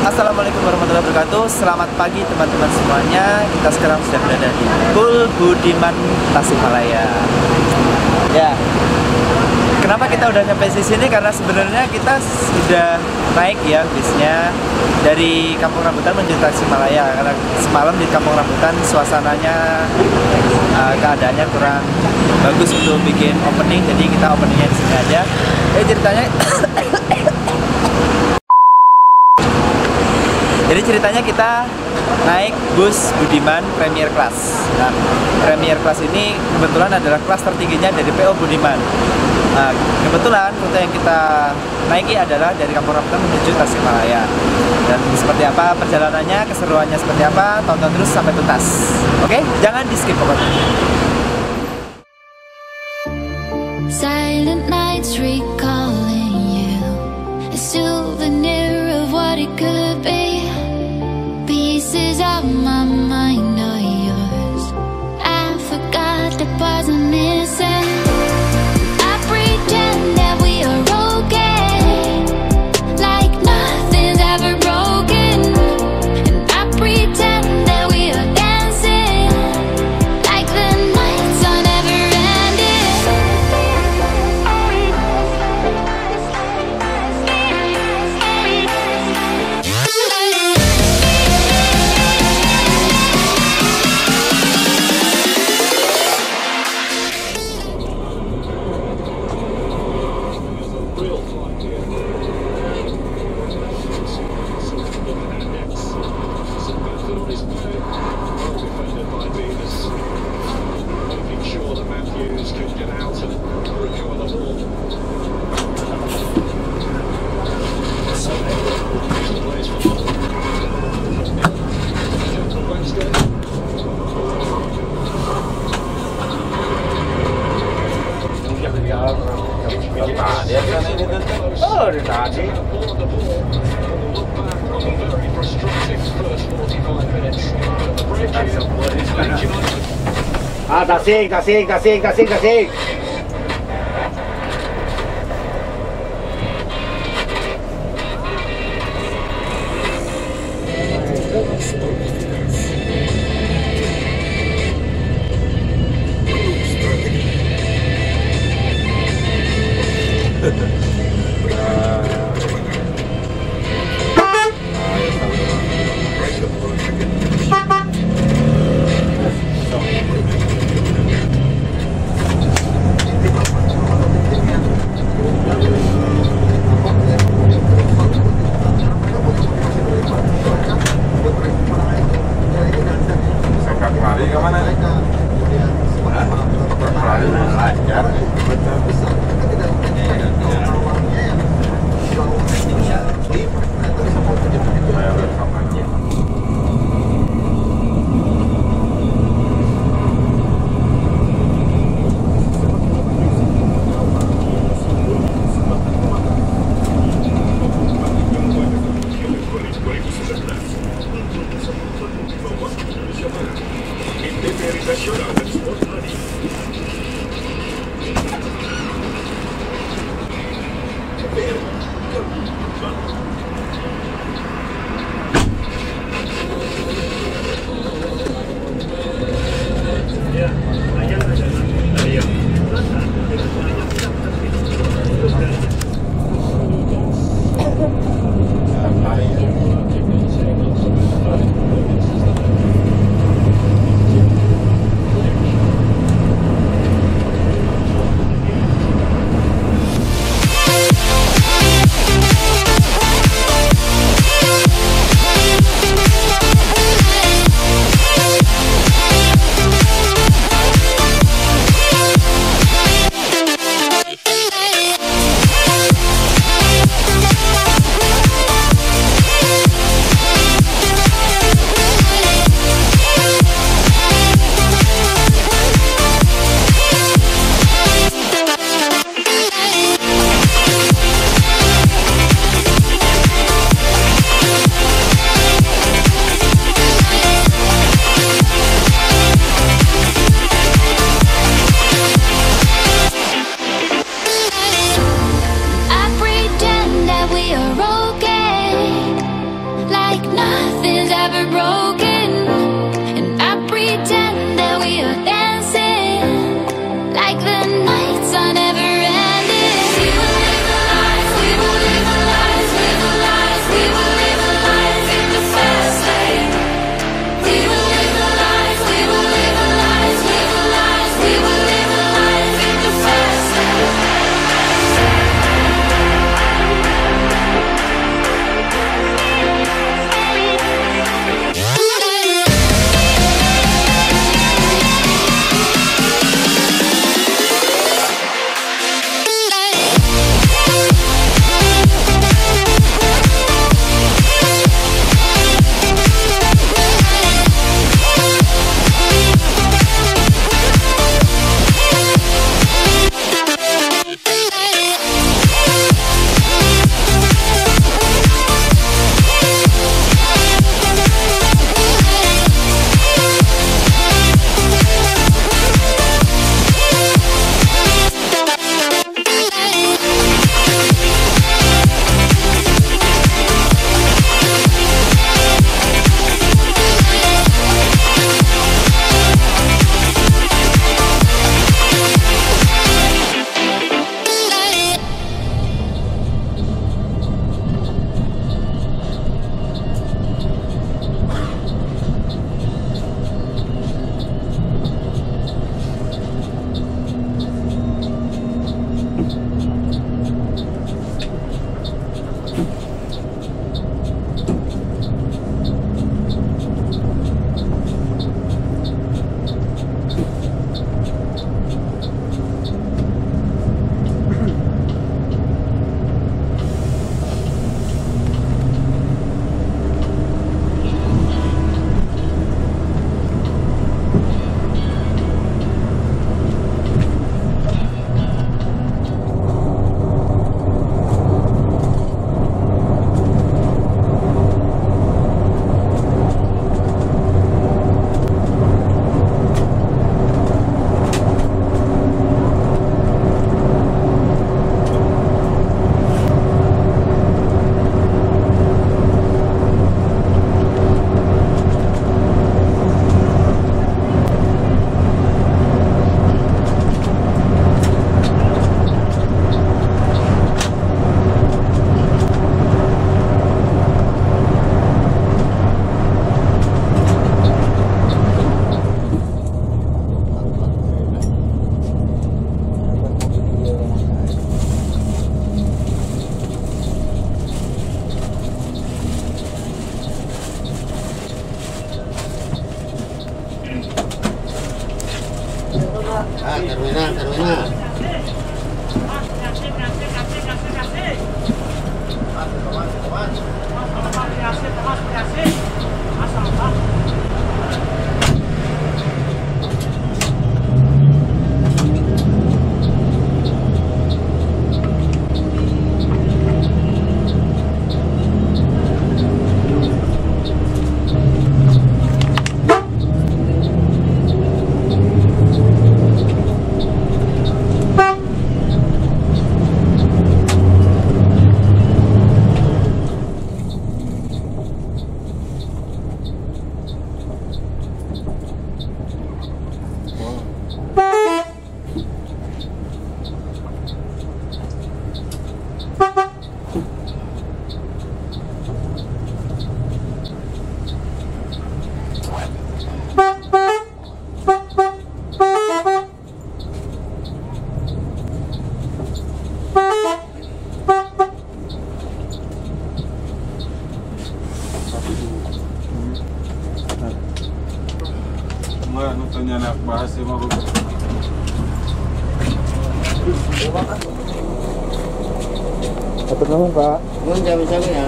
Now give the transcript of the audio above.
Assalamualaikum warahmatullahi wabarakatuh. Selamat pagi teman-teman semuanya. Kita sekarang sudah berada di PO Budiman, Tasikmalaya. Ya, kenapa kita udah nyampe di sini? Karena sebenarnya kita sudah naik ya bisnya dari Kampung Rambutan menuju Tasikmalaya. Karena semalam di Kampung Rambutan suasananya keadaannya kurang bagus untuk bikin opening, jadi kita openingnya di sini aja. Jadi ceritanya kita naik bus Budiman Premier Class. Nah, Premier Class ini kebetulan adalah kelas tertingginya dari PO Budiman. Nah, kebetulan rute yang kita naiki adalah dari Kampung Rambutan menuju Tasikmalaya. Dan seperti apa perjalanannya, keseruannya seperti apa, tonton terus sampai tuntas. Oke, jangan di skip pokoknya. Silent nights recalling you, a souvenir of what it could be. Pieces of my mind are yours. I forgot the parts I'm missing. I pretend that we are okay, like nothing's ever broken. And I pretend that we are dancing, like the nights are never ending. Tasik. terminal. Ano to niya na bahasa mo? Apa naman Pak? Mun jam-jam ya.